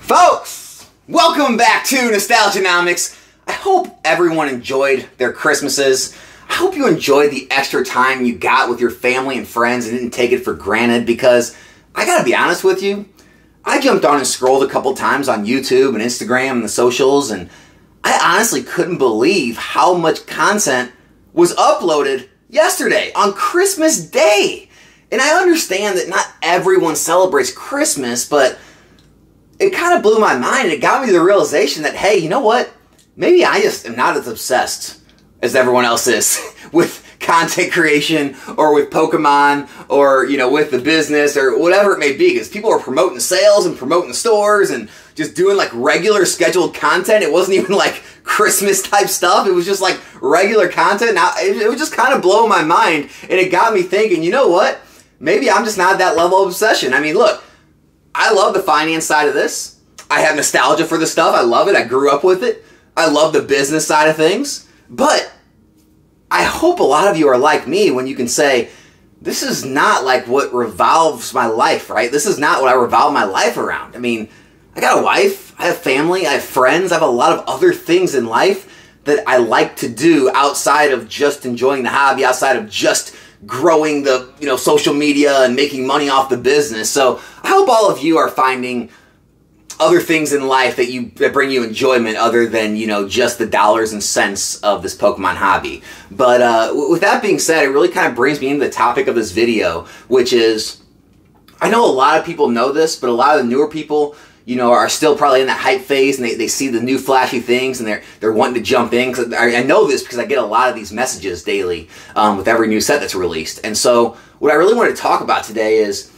Folks, welcome back to Nostalgianomics. I hope everyone enjoyed their Christmases. I hope you enjoyed the extra time you got with your family and friends and didn't take it for granted, because I gotta be honest with you, I jumped on and scrolled a couple times on YouTube and Instagram and the socials, and I honestly couldn't believe how much content was uploaded yesterday on Christmas Day. And I understand that not everyone celebrates Christmas, but it kind of blew my mind. It got me to the realization that, hey, you know what? Maybe I just am not as obsessed as everyone else is with content creation or with Pokemon or, with the business or whatever it may be. Because people are promoting sales and promoting stores and just doing like regular scheduled content. It wasn't even like Christmas type stuff. It was just like regular content. Now, it was just kind of blowing my mind. And it got me thinking, you know what? Maybe I'm just not at that level of obsession. I mean, look, I love the finance side of this. I have nostalgia for the stuff. I love it. I grew up with it. I love the business side of things. But I hope a lot of you are like me when you can say, this is not like what revolves my life, right? This is not what I revolve my life around. I mean, I got a wife, I have family, I have friends, I have a lot of other things in life that I like to do outside of just enjoying the hobby, outside of just growing the social media and making money off the business. So I hope all of you are finding other things in life that bring you enjoyment other than just the dollars and cents of this Pokemon hobby. But with that being said, it really kind of brings me into the topic of this video, which is, I know a lot of people know this, but a lot of the newer people are still probably in that hype phase, and they see the new flashy things, and they're wanting to jump in. Cause I know this because I get a lot of these messages daily with every new set that's released. And so what I really want to talk about today is,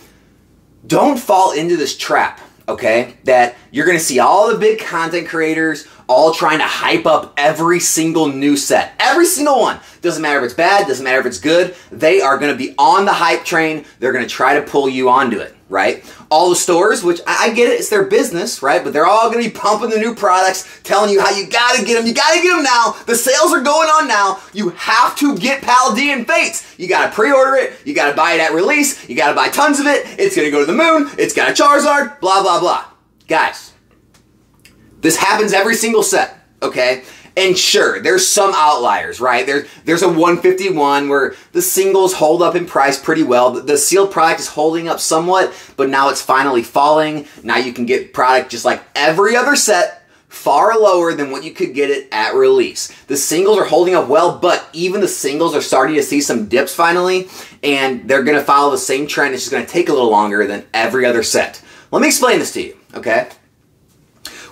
don't fall into this trap, okay? That you're going to see all the big content creators all trying to hype up every single new set. Every single one. Doesn't matter if it's bad, doesn't matter if it's good. They are going to be on the hype train. They're going to try to pull you onto it, right? All the stores, which I get it, it's their business, right? But they're all going to be pumping the new products, telling you how you got to get them. You got to get them now. The sales are going on now. You have to get Paldean and Fates. You got to pre-order it. You got to buy it at release. You got to buy tons of it. It's going to go to the moon. It's got a Charizard, blah, blah, blah. Guys, this happens every single set, okay? And sure, there's some outliers, right? There's a 151 where the singles hold up in price pretty well. The sealed product is holding up somewhat, but now it's finally falling. Now you can get product just like every other set, far lower than what you could get it at release. The singles are holding up well, but even the singles are starting to see some dips finally, and they're going to follow the same trend. It's just going to take a little longer than every other set. Let me explain this to you, okay?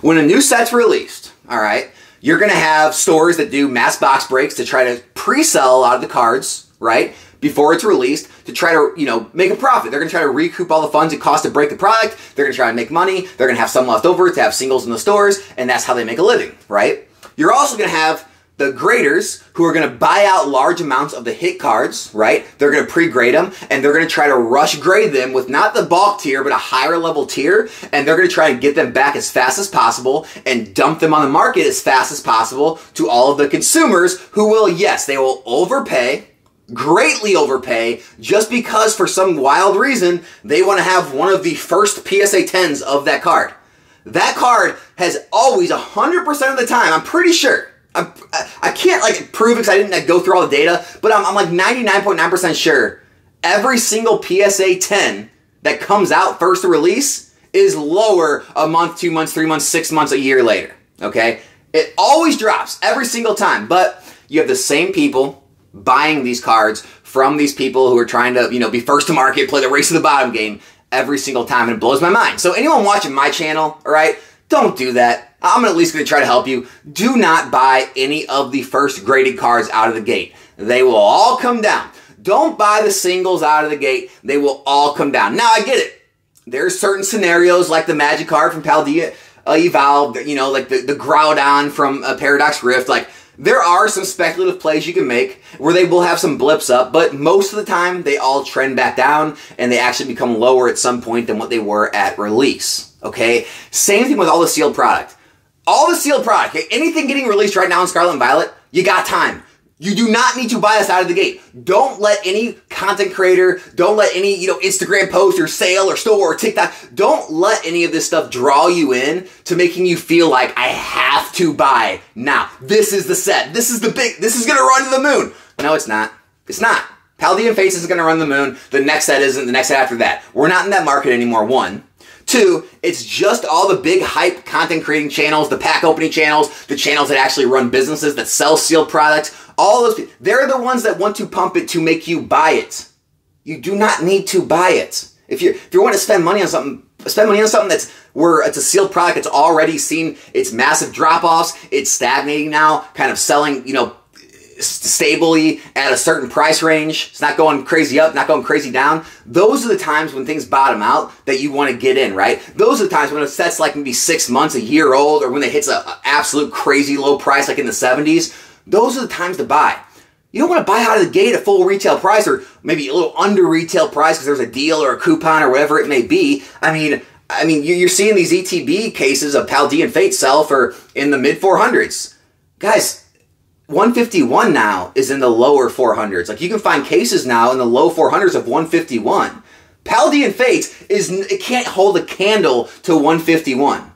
When a new set's released, all right, you're going to have stores that do mass box breaks to try to pre-sell a lot of the cards, right, before it's released to try to, make a profit. They're going to try to recoup all the funds it costs to break the product. They're going to try to make money. They're going to have some left over to have singles in the stores, and that's how they make a living, right? You're also going to have the graders who are going to buy out large amounts of the hit cards, right? They're going to pre-grade them, and they're going to try to rush grade them with not the bulk tier, but a higher level tier, and they're going to try to get them back as fast as possible and dump them on the market as fast as possible to all of the consumers who will, yes, they will overpay, greatly overpay, just because for some wild reason, they want to have one of the first PSA 10s of that card. That card has always, 100% of the time, I'm pretty sure, I can't prove it because I didn't go through all the data, but I'm like 99.9% sure every single PSA 10 that comes out first to release is lower a month, 2 months, 3 months, 6 months, a year later, okay? It always drops every single time, but you have the same people buying these cards from these people who are trying to, be first to market, play the race to the bottom game every single time, and it blows my mind. So anyone watching my channel, all right, don't do that. I'm at least going to try to help you. Do not buy any of the first graded cards out of the gate. They will all come down. Don't buy the singles out of the gate. They will all come down. Now, I get it. There's certain scenarios like the Magic card from Paldea Evolved, like the Groudon from Paradox Rift. Like, there are some speculative plays you can make where they will have some blips up, but most of the time they all trend back down and they actually become lower at some point than what they were at release. Okay? Same thing with all the sealed product. All the sealed product, anything getting released right now in Scarlet and Violet, you got time. You do not need to buy this out of the gate. Don't let any content creator, don't let any, Instagram post or sale or store or TikTok, don't let any of this stuff draw you in to making you feel like I have to buy now. This is the set. This is gonna run to the moon. No, it's not. It's not. Paldean Fates is gonna run the moon. The next set isn't, the next set after that. We're not in that market anymore, one. Two, it's just all the big hype content creating channels, the pack opening channels, the channels that actually run businesses that sell sealed products. All those, they're the ones that want to pump it to make you buy it. You do not need to buy it. If you want to spend money on something, that's where it's a sealed product. It's already seen its massive drop-offs. It's stagnating now, kind of selling, stably at a certain price range. It's not going crazy up, not going crazy down. Those are the times when things bottom out that you want to get in, right? Those are the times when a set's like maybe 6 months, a year old, or when it hits an absolute crazy low price like in the 70s. Those are the times to buy. You don't want to buy out of the gate at full retail price or maybe a little under retail price because there's a deal or a coupon or whatever it may be. I mean, you're seeing these ETB cases of Paldean Fate sell for in the mid 400s. Guys, 151 now is in the lower 400s. Like, you can find cases now in the low 400s of 151. Paldean Fates it can't hold a candle to 151.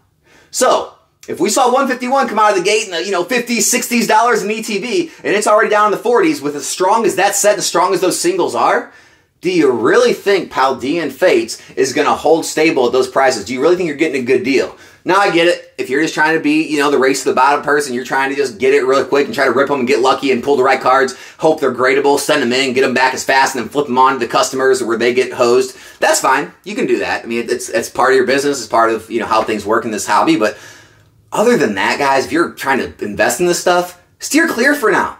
So, if we saw 151 come out of the gate in the, $50s, $60s in ETB, and it's already down in the 40s with as strong as that set, as strong as those singles are, do you really think Paldean Fates is going to hold stable at those prices? Do you really think you're getting a good deal? Now, I get it. If you're just trying to be, the race to the bottom person, you're trying to just get it really quick and try to rip them and get lucky and pull the right cards, hope they're gradable, send them in, get them back as fast, and then flip them on to the customers where they get hosed. That's fine. You can do that. I mean, it's part of your business. It's part of, how things work in this hobby. But other than that, guys, if you're trying to invest in this stuff, steer clear for now.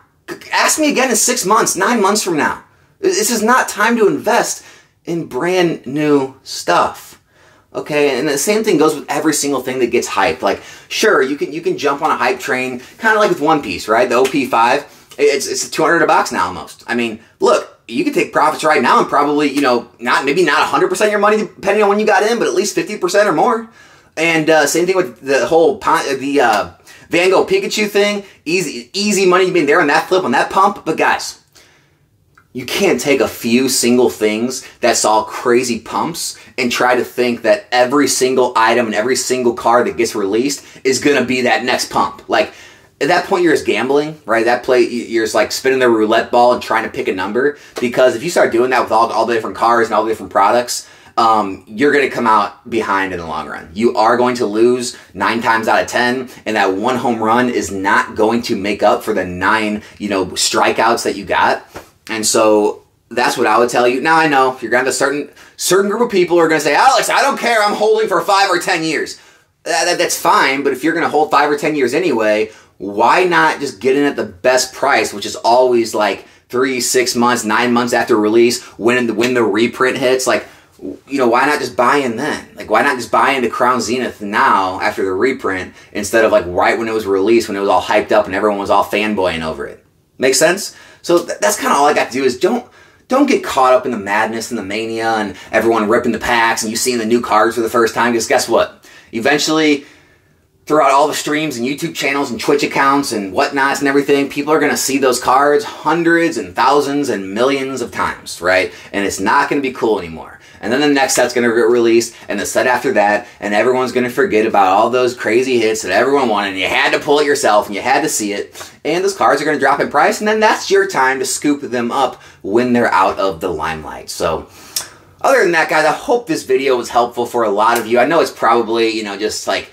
Ask me again in 6 months, 9 months from now. This is not time to invest in brand new stuff. Okay, and the same thing goes with every single thing that gets hyped. Like, sure, you can jump on a hype train, kind of like with One Piece, right? The OP5, it's $200 a box now almost. I mean, look, you can take profits right now and probably, maybe not 100% of your money depending on when you got in, but at least 50% or more. And same thing with the whole Van Gogh Pikachu thing. Easy money being there on that flip, on that pump. But guys, you can't take a few single things that saw crazy pumps and try to think that every single item and every single card that gets released is going to be that next pump. Like, at that point, you're just gambling, right? You're just like spinning the roulette ball and trying to pick a number. Because if you start doing that with all the different cards and all the different products, you're going to come out behind in the long run. You are going to lose 9 times out of 10, and that one home run is not going to make up for the 9, strikeouts that you got. And so that's what I would tell you. Now, I know if you're going to have a certain group of people who are going to say, Alex, I don't care, I'm holding for 5 or 10 years. That's fine, but if you're going to hold 5 or 10 years anyway, why not just get in at the best price, which is always like 3, 6 months, 9 months after release, when the reprint hits? Like, why not just buy in then? Like, why not just buy into Crown Zenith now after the reprint instead of like right when it was released, when it was all hyped up and everyone was all fanboying over it? Make sense? So that's kind of all I got to do is don't get caught up in the madness and the mania and everyone ripping the packs and you seeing the new cards for the first time, because guess what? Eventually, throughout all the streams and YouTube channels and Twitch accounts and whatnots and everything, people are going to see those cards hundreds and thousands and millions of times, right? And it's not going to be cool anymore. And then the next set's going to get released, and the set after that, and everyone's going to forget about all those crazy hits that everyone wanted, and you had to pull it yourself, and you had to see it, and those cards are going to drop in price, and then that's your time to scoop them up when they're out of the limelight. So, other than that, guys, I hope this video was helpful for a lot of you. I know it's probably, just like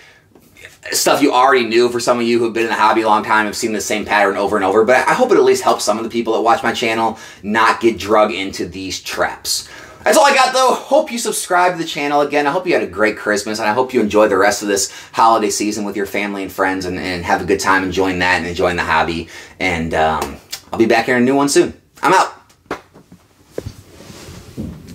stuff you already knew for some of you who've been in the hobby a long time, have seen the same pattern over and over, but I hope it at least helps some of the people that watch my channel not get drugged into these traps. That's all I got, though. Hope you subscribe to the channel. Again, I hope you had a great Christmas, and I hope you enjoy the rest of this holiday season with your family and friends, and have a good time enjoying that and enjoying the hobby. And I'll be back here in a new one soon. I'm out.